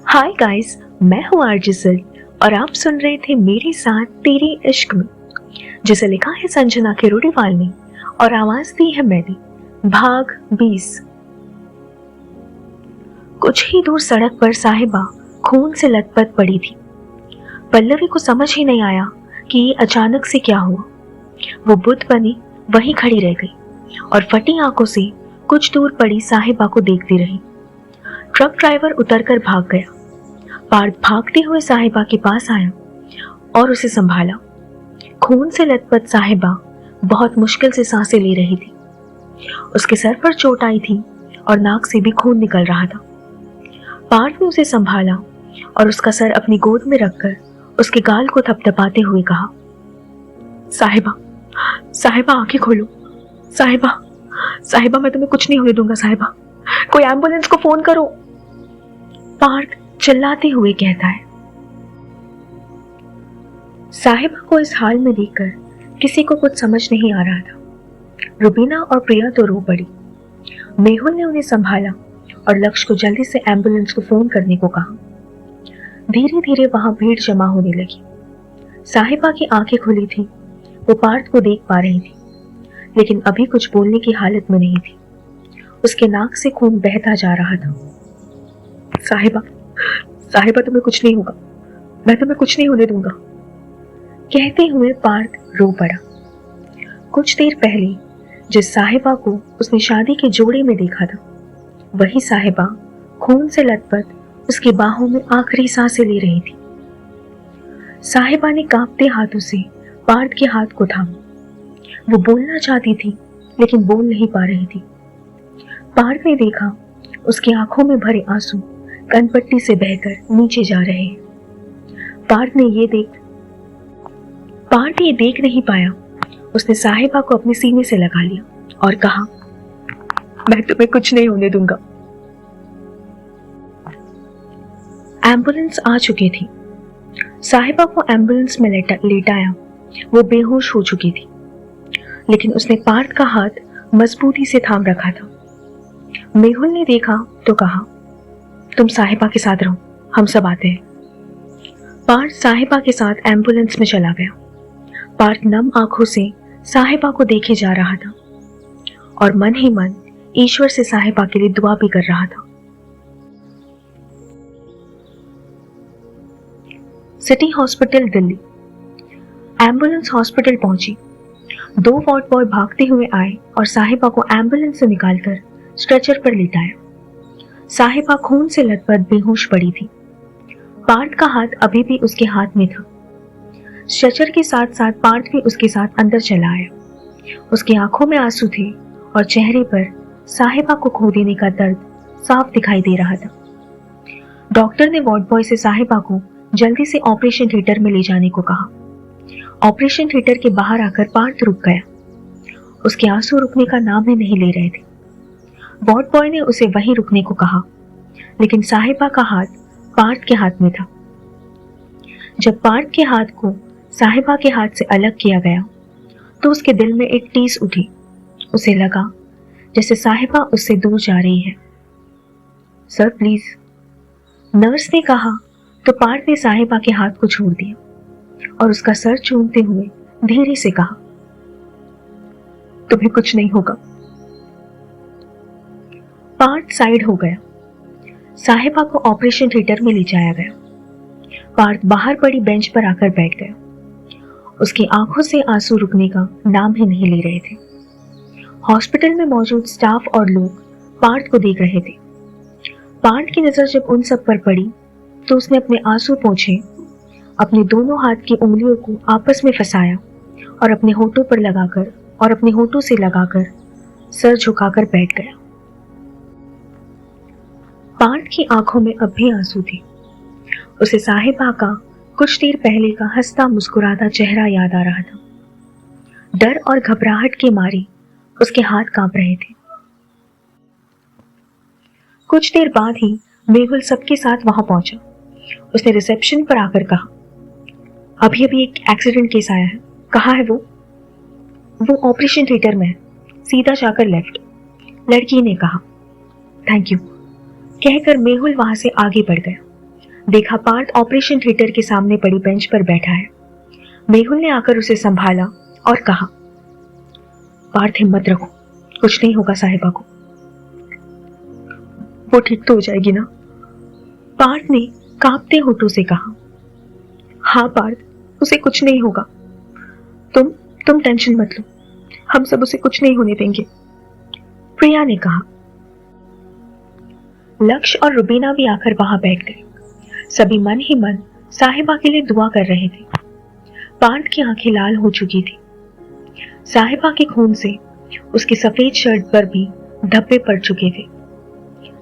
Hi guys, मैं हूँ RJ sir और आप सुन रहे थे मेरे साथ तेरे इश्क में, जिसे लिखा है संजना किरोड़ीवाल ने और आवाज दी है मैंने। भाग 20। कुछ ही दूर सड़क पर साहिबा खून से लथपथ पड़ी थी। पल्लवी को समझ ही नहीं आया कि ये अचानक से क्या हुआ। वो बुत बनी वहीं खड़ी रह गई और फटी आंखों से कुछ दूर पड़ी साहिबा को देखती रही। ट्रक ड्राइवर उतरकर भाग गया। पार्थ भागते हुए साहिबा के पास आया और उसे संभाला। खून से लथपथ साहिबा बहुत मुश्किल से सांसें ले रही थी। उसके सर पर चोट आई थी और नाक से भी खून निकल रहा था। पार्थ ने उसे संभाला और उसका सर अपनी गोद में रखकर उसके गाल को थपथपाते हुए कहा, साहिबा, साहिबा आंखें खोलो। साहिबा, साहिबा मैं तुम्हें कुछ नहीं होने दूंगा। साहिबा, कोई एम्बुलेंस को फोन करो। पार्थ चिल्लाते हुए कहता है। साहिबा को इस हाल में देखकर किसी को कुछ समझ नहीं आ रहा था। रुबीना और प्रिया तो रो पड़ी। मेहुल ने उन्हें संभाला और लक्ष्य को जल्दी से एम्बुलेंस को फोन करने को कहा। धीरे धीरे वहां भीड़ जमा होने लगी। साहिबा की आंखें खुली थी। वो पार्थ को देख पा रही थी, लेकिन अभी कुछ बोलने की हालत में नहीं थी। उसके नाक से खून बहता जा रहा था। साहिबा, साहिबा तुम्हें कुछ नहीं होगा, मैं तुम्हें कुछ नहीं होने दूंगा, कहते हुए पार्थ रो पड़ा। कुछ देर पहले जिस साहिबा को उसने शादी के जोड़े में देखा था, वही साहिबा खून से लथपथ उसकी बाहों में आखिरी सांसें ले रही थी। साहिबा ने कांपते हाथों से पार्थ के हाथ को थामा। वो बोलना चाहती थी लेकिन बोल नहीं पा रही थी। पार्थ ने देखा उसकी आंखों में भरे आंसू कनपट्टी से बहकर नीचे जा रहे हैं। पार्थ ये देख नहीं पाया। उसने साहिबा को अपने सीने से लगा लिया और कहा, मैं तुम्हें कुछ नहीं होने दूंगा। एम्बुलेंस आ चुकी थी। साहिबा को एम्बुलेंस में लेटाया। वो बेहोश हो चुकी थी, लेकिन उसने पार्थ का हाथ मजबूती से थाम रखा था। मेहुल ने देखा तो कहा, तुम साहिबा के साथ रहो, हम सब आते हैं। पार्थ साहिबा के साथ एम्बुलेंस में चला गया। पार्थ नम आंखों से साहिबा को देखे जा रहा था और मन ही मन ईश्वर से साहिबा के लिए दुआ भी कर रहा था। City hospital Delhi. Ambulance hospital पहुंची। 2 वार्ड बॉय भागते हुए आए और साहिबा को एम्बुलेंस से निकालकर स्ट्रेचर पर लिटाया। साहिबा खून से लथपथ बेहोश पड़ी थी। पार्थ का हाथ अभी भी उसके हाथ में था। स्ट्रेचर के साथ साथ पार्थ भी उसके साथ अंदर चला आया। उसकी आंखों में आंसू थे और चेहरे पर साहिबा को खो देने का दर्द साफ दिखाई दे रहा था। डॉक्टर ने वार्ड बॉय से साहिबा को जल्दी से ऑपरेशन थिएटर में ले जाने को कहा। ऑपरेशन थिएटर के बाहर आकर पार्थ रुक गया। उसके आंसू रुकने का नाम ही नहीं ले रहे थे। वार्ड बॉय ने उसे वहीं रुकने को कहा, लेकिन साहिबा का हाथ पार्थ के हाथ में था। जब पार्थ के हाथ को साहिबा के हाथ से अलग किया गया तो उसके दिल में एक टीस उठी। उसे लगा जैसे साहिबा उससे दूर जा रही है। सर प्लीज, नर्स ने कहा तो पार्थ ने साहिबा के हाथ को छोड़ दिया और उसका सर चूमते हुए धीरे से कहा, तुम्हें कुछ नहीं होगा। पार्थ साइड हो गया। साहिबा को ऑपरेशन थिएटर में ले जाया गया। पार्थ बाहर पड़ी बेंच पर आकर बैठ गया। उसकी आंखों से आंसू रुकने का नाम ही नहीं ले रहे थे। हॉस्पिटल में मौजूद स्टाफ और लोग पार्थ को देख रहे थे। पार्थ की नजर जब उन सब पर पड़ी तो उसने अपने आंसू पोंछे अपने दोनों हाथ की उंगलियों को आपस में फंसाया और अपने होठों से लगाकर सर झुकाकर बैठ गया। पार्थ की आंखों में अब भी आंसू थे। उसे साहिबा का कुछ देर पहले का हंसता मुस्कुराता चेहरा याद आ रहा था। डर और घबराहट के मारे उसके हाथ कांप रहे थे। कुछ देर बाद ही मेहुल सबके साथ वहां पहुंचा। उसने रिसेप्शन पर आकर कहा, अभी अभी एक एक्सीडेंट केस आया है। कहाँ है वो ऑपरेशन थिएटर में है, सीधा जाकर लेफ्ट, लड़की ने कहा। थैंक यू, कहकर मेहुल वहां से आगे बढ़ गया देखा पार्थ ऑपरेशन थिएटर के सामने पड़ी बेंच पर बैठा है। मेहुल ने आकर उसे संभाला और कहा, पार्थ हिम्मत रखो, कुछ नहीं होगा साहिबा को। वो ठीक तो हो जाएगी ना? पार्थ ने कांपते होठों से कहा। हाँ पार्थ, उसे कुछ नहीं होगा। तुम टेंशन मत लो, हम सब उसे कुछ नहीं होने देंगे, प्रिया ने कहा। लक्ष्य और रुबीना भी आकर वहां बैठ गए। सभी मन ही मन साहिबा के लिए दुआ कर रहे थे। पार्थ की आंखें लाल हो चुकी थी। साहिबा के खून से उसकी सफेद शर्ट पर भी धब्बे पड़ चुके थे।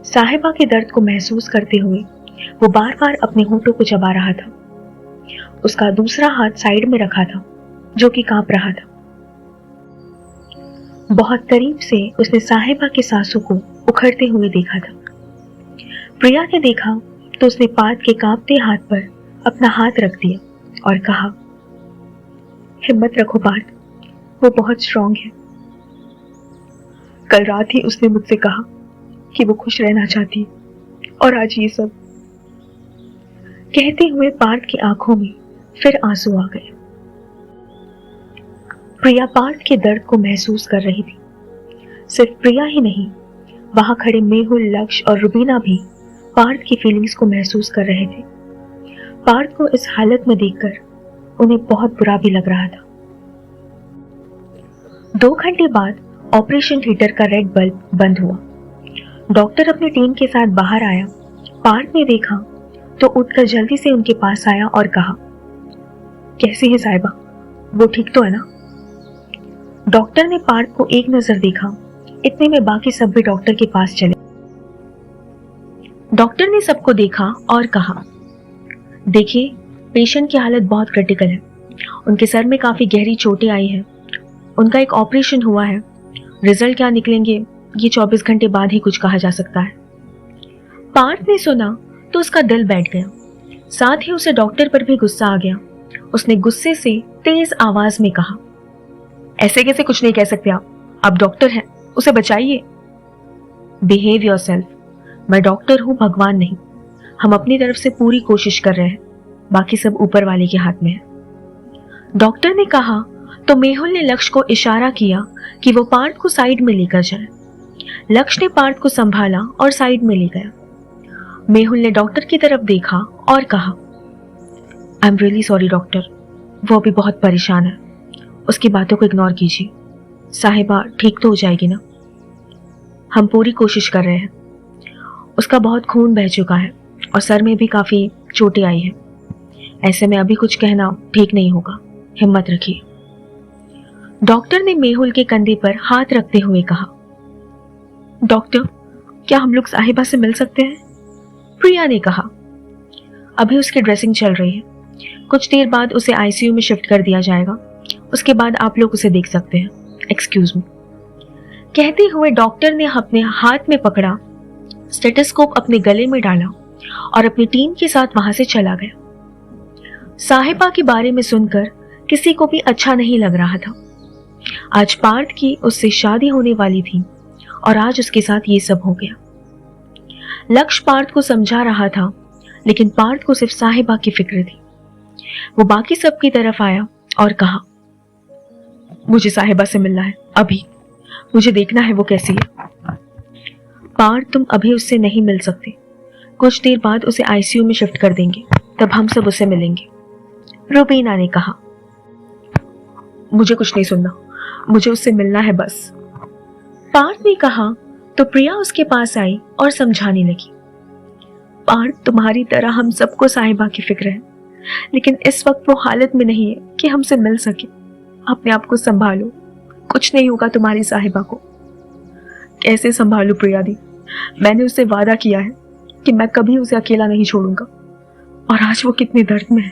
साहिबा के दर्द को महसूस करते हुए वो बार बार अपने होठों को चबा रहा था। उसका दूसरा हाथ साइड में रखा था, जो कि कांप रहा था। बहुत करीब से उसने साहिबा के सांसों को उखड़ते हुए देखा था। प्रिया ने देखा तो उसने पार्थ के कांपते हाथ पर अपना हाथ रख दिया और कहा, हिम्मत रखो पार्थ, वो बहुत स्ट्रांग है। कल रात ही उसने मुझसे कहा कि वो खुश रहना चाहती है, और आज ये सब। कहते हुए पार्थ की आंखों में फिर आंसू आ गए। प्रिया पार्थ के दर्द को महसूस कर रही थी। सिर्फ प्रिया ही नहीं, वहां खड़े मेहुल, लक्ष्य और रुबीना भी पार्थ की फीलिंग्स को महसूस कर रहे थे। पार्थ को इस हालत में देखकर उन्हें बहुत बुरा भी लग रहा था। 2 घंटे बाद ऑपरेशन थिएटर का रेड बल्ब बंद हुआ। डॉक्टर अपनी टीम के साथ बाहर आया। पार्थ ने देखा तो उठकर जल्दी से उनके पास आया और कहा, कैसी है साहिबा, वो ठीक तो है ना? डॉक्टर ने पार्थ को एक नजर देखा। इतने में बाकी सब भी डॉक्टर के पास चले। डॉक्टर ने सबको देखा और कहा, देखिए, पेशेंट की हालत बहुत क्रिटिकल है। उनके सर में काफी गहरी चोटें आई हैं। उनका एक ऑपरेशन हुआ है। रिजल्ट क्या निकलेंगे ये 24 घंटे बाद ही कुछ कहा जा सकता है। पार्थ ने सुना तो उसका दिल बैठ गया। साथ ही उसे डॉक्टर पर भी गुस्सा आ गया। उसने गुस्से से तेज आवाज में कहा, ऐसे कैसे कुछ नहीं कह सकते आप डॉक्टर हैं, उसे बचाइए। Behave yourself. मैं डॉक्टर हूं, भगवान नहीं। हम अपनी तरफ से पूरी कोशिश कर रहे हैं, बाकी सब ऊपर वाले के हाथ में है। डॉक्टर ने कहा तो मेहुल ने लक्ष्य को इशारा किया कि वो पार्थ को साइड में लेकर जाए। लक्ष्य ने पार्थ को संभाला और साइड में ले गया। मेहुल ने डॉक्टर की तरफ देखा और कहा, I am really sorry doctor, वो अभी बहुत परेशान है, उसकी बातों को इग्नोर कीजिए। साहिबा ठीक तो हो जाएगी ना? हम पूरी कोशिश कर रहे हैं। उसका बहुत खून बह चुका है और सर में भी काफी चोटें आई है। ऐसे में अभी कुछ कहना ठीक नहीं होगा, हिम्मत रखिए। डॉक्टर ने मेहुल के कंधे पर हाथ रखते हुए कहा, डॉक्टर, क्या हम लोग साहिबा से मिल सकते हैं? प्रिया ने कहा, अभी उसकी ड्रेसिंग चल रही है, कुछ देर बाद उसे आईसीयू में शिफ्ट कर दिया जाएगा, उसके बाद आप लोग उसे देख सकते हैं। Excuse me. कहते हुए डॉक्टर ने अपने हाथ में पकड़ा, स्टेथोस्कोप अपने गले में डाला और अपनी टीम के साथ वहां से चला गया। साहिबा के बारे में सुनकर किसी को भी अच्छा नहीं लग रहा था। आज पार्थ की उससे शादी होने वाली थी और आज उसके साथ ये सब हो गया। लक्ष्य पार्थ को समझा रहा था, लेकिन पार्थ को सिर्फ साहिबा की फिक्र थी। वो बाकी सब की तरफ आया और कहा, मुझे साहिबा से मिलना है अभी, मुझे देखना है वो कैसी है। पार्थ, तुम अभी उससे नहीं मिल सकते, कुछ देर बाद उसे आईसीयू में शिफ्ट कर देंगे, तब हम सब उससे मिलेंगे। रुबीना ने कहा, मुझे कुछ नहीं सुनना, मुझे उससे मिलना है बस। पार्थ ने कहा तो प्रिया उसके पास आई और समझाने लगी, पार्थ, तुम्हारी तरह हम सबको साहिबा की फिक्र है, लेकिन इस वक्त वो हालत में नहीं है कि हमसे मिल सके। अपने आप को संभालो, कुछ नहीं होगा तुम्हारी साहिबा को। कैसे संभालू प्रिया दी, मैंने उससे वादा किया है कि मैं कभी उसे अकेला नहीं छोड़ूंगा, और आज वो कितने दर्द में है।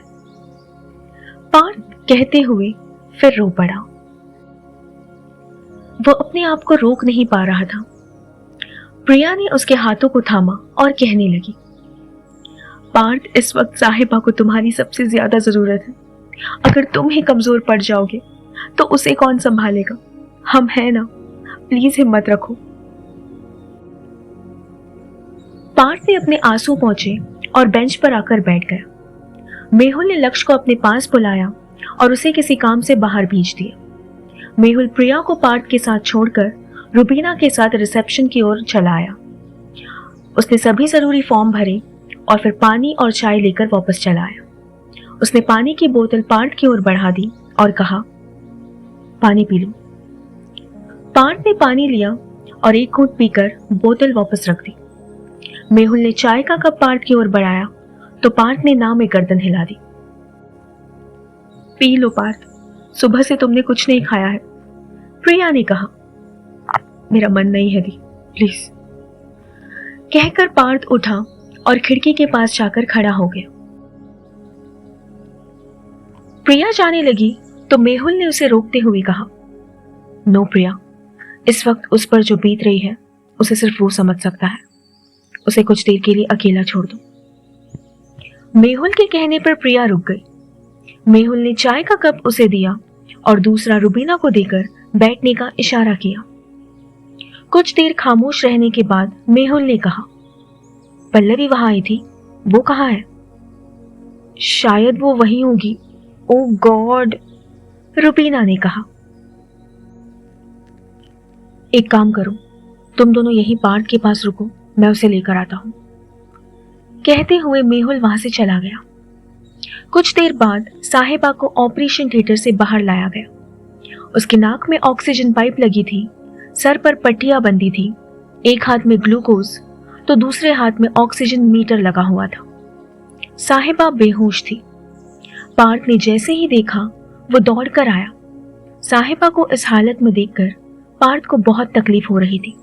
पार्थ कहते हुए फिर रो पड़ा। वो अपने आप को रोक नहीं पा रहा था। प्रिया ने उसके हाथों को थामा और कहने लगी, पार्थ, इस वक्त साहिबा को तुम्हारी सबसे ज्यादा जरूरत है। अगर तुम ही कमजोर पड़ जाओगे तो उसे कौन संभालेगा? हम हैं ना, प्लीज हिम्मत रखो। पार्थ ने अपने आंसू पोंछे और बेंच पर आकर बैठ गया। मेहुल ने लक्ष्य को अपने पास बुलाया और उसे किसी काम से बाहर भेज दिया। मेहुल प्रिया को पार्थ के साथ छोड़कर रुबीना के साथ रिसेप्शन की ओर चला आया। उसने सभी जरूरी फॉर्म भरे और फिर पानी और चाय लेकर वापस चला आया। उसने पानी की बोतल पार्थ की ओर बढ़ा दी और कहा, पानी पी लो। पार्थ ने पानी लिया और एक घूंट पीकर बोतल वापस रख दी। मेहुल ने चाय का कप पार्थ की ओर बढ़ाया तो पार्थ ने ना में गर्दन हिला दी। पी लो पार्थ, सुबह से तुमने कुछ नहीं खाया है, प्रिया ने कहा। मेरा मन नहीं है दी, प्लीज, कहकर पार्थ उठा और खिड़की के पास जाकर खड़ा हो गया। प्रिया जाने लगी तो मेहुल ने उसे रोकते हुए कहा, नो प्रिया, इस वक्त उस पर जो बीत रही है उसे सिर्फ वो समझ सकता है। उसे कुछ देर के लिए अकेला छोड़ दो। मेहुल के कहने पर प्रिया रुक गई। मेहुल ने चाय का कप उसे दिया और दूसरा रुबीना को देकर बैठने का इशारा किया। कुछ देर खामोश रहने के बाद मेहुल ने कहा, पल्लवी वहां आई थी, वो कहाँ है? शायद वो वहीं होगी। ओह गॉड, रुबीना ने कहा। एक काम करो, तुम दोनों यहीं पार्थ के पास रुको, मैं उसे लेकर आता हूं। कहते हुए मेहुल वहां से चला गया। कुछ देर बाद साहिबा को ऑपरेशन थिएटर से बाहर लाया गया। उसकी नाक में ऑक्सीजन पाइप लगी थी, सर पर पट्टियां बंधी थी, एक हाथ में ग्लूकोज तो दूसरे हाथ में ऑक्सीजन मीटर लगा हुआ था। साहिबा बेहोश थी। पार्थ ने जैसे ही देखा वो दौड़कर आया। साहिबा को इस हालत में देखकर पार्थ को बहुत तकलीफ हो रही थी।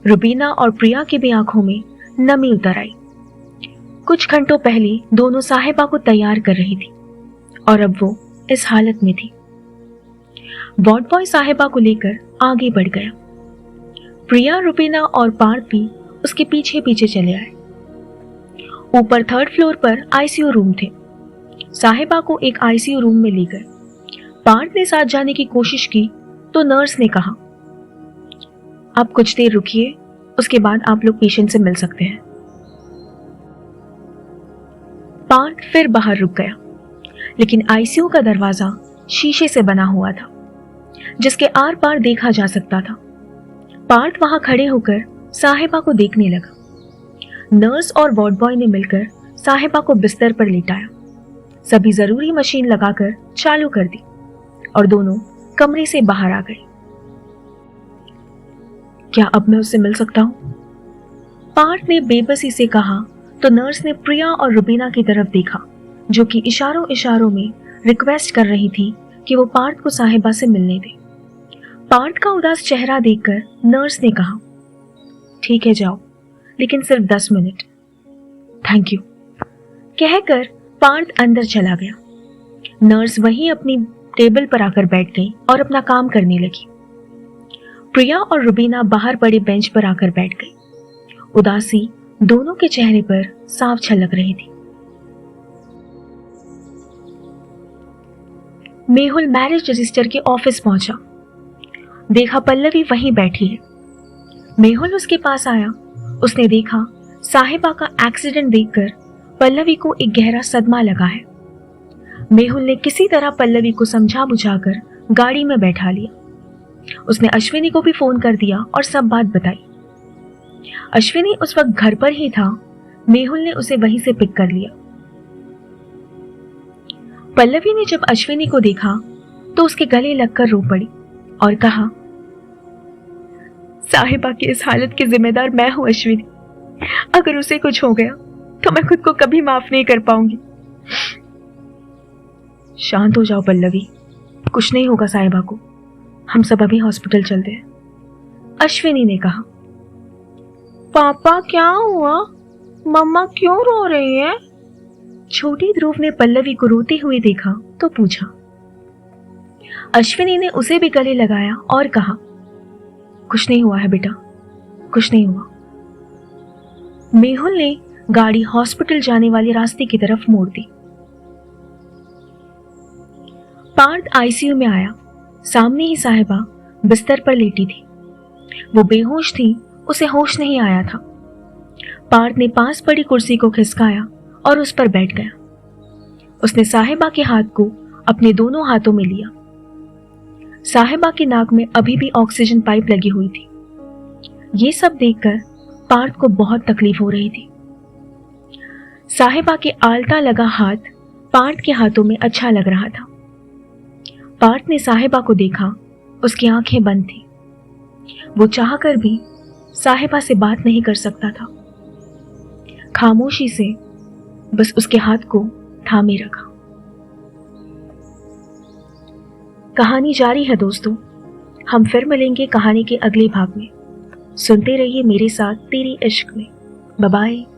रुबीना और प्रिया की भी आंखों में नमी उतर आई। कुछ घंटों पहले दोनों साहिबा को तैयार कर रही थी और अब वो इस हालत में थी। वार्ड बॉय साहिबा को लेकर आगे बढ़ गया। प्रिया, रुबीना और पार्थ भी उसके पीछे पीछे चले आए। ऊपर 3rd फ्लोर पर आईसीयू रूम थे। साहिबा को एक आईसीयू रूम में ले गए। पार्थ ने साथ जाने की कोशिश की तो नर्स ने कहा, आप कुछ देर रुकिए, उसके बाद आप लोग पेशेंट से मिल सकते हैं। पार्थ फिर बाहर रुक गया, लेकिन आईसीयू का दरवाजा शीशे से बना हुआ था जिसके आर पार देखा जा सकता था। पार्थ वहां खड़े होकर साहिबा को देखने लगा। नर्स और वार्ड बॉय ने मिलकर साहिबा को बिस्तर पर लिटाया, सभी जरूरी मशीन लगाकर चालू कर दी और दोनों कमरे से बाहर आ गए। क्या अब मैं उससे मिल सकता हूं? पार्थ ने बेबसी से कहा तो नर्स ने प्रिया और रुबीना की तरफ देखा जो कि इशारों इशारों में रिक्वेस्ट कर रही थी कि वो पार्थ को साहिबा से मिलने दे। पार्थ का उदास चेहरा देखकर नर्स ने कहा, ठीक है जाओ, लेकिन सिर्फ 10 मिनट। थैंक यू, कहकर पार्थ अंदर चला गया। नर्स वहीं अपनी टेबल पर आकर बैठ गई और अपना काम करने लगी। प्रिया और रुबीना बाहर पड़े बेंच पर आकर बैठ गई। उदासी दोनों के चेहरे पर साफ झलक रही थी। मेहुल मैरिज रजिस्टर के ऑफिस पहुंचा। देखा पल्लवी वहीं बैठी है। मेहुल उसके पास आया। उसने देखा साहिबा का एक्सीडेंट देखकर पल्लवी को एक गहरा सदमा लगा है। मेहुल ने किसी तरह पल्लवी को समझा बुझाकर गाड़ी में बैठा लिया। उसने अश्विनी को भी फोन कर दिया और सब बात बताई। अश्विनी उस वक्त घर पर ही था। मेहुल ने उसे वहीं से पिक कर लिया। पल्लवी ने जब अश्विनी को देखा तो उसके गले लगकर रो पड़ी और कहा, साहिबा की इस हालत की जिम्मेदार मैं हूं अश्विनी। अगर उसे कुछ हो गया तो मैं खुद को कभी माफ नहीं कर पाऊंगी। शांत हो जाओ पल्लवी, कुछ नहीं होगा साहिबा को, हम सब अभी हॉस्पिटल चलते हैं, अश्विनी ने कहा। पापा क्या हुआ? मम्मा क्यों रो रही है? छोटी ध्रुव ने पल्लवी को रोती हुई देखा तो पूछा। अश्विनी ने उसे भी गले लगाया और कहा, कुछ नहीं हुआ है बेटा, कुछ नहीं हुआ। मेहुल ने गाड़ी हॉस्पिटल जाने वाले रास्ते की तरफ मोड़ दी। पार्थ आईसीयू में आया। सामने ही साहिबा बिस्तर पर लेटी थी। वो बेहोश थी, उसे होश नहीं आया था। पार्थ ने पास पड़ी कुर्सी को खिसकाया और उस पर बैठ गया। उसने साहिबा के हाथ को अपने दोनों हाथों में लिया। साहिबा की नाक में अभी भी ऑक्सीजन पाइप लगी हुई थी। ये सब देखकर पार्थ को बहुत तकलीफ हो रही थी। साहिबा के आलता लगा हाथ पार्थ के हाथों में अच्छा लग रहा था। पार्थ ने साहिबा को देखा, उसकी आंखें बंद थी। वो चाहकर भी साहिबा से बात नहीं कर सकता था। खामोशी से बस उसके हाथ को थामे रखा। कहानी जारी है दोस्तों। हम फिर मिलेंगे कहानी के अगले भाग में। सुनते रहिए मेरे साथ तेरी इश्क में। Bye bye.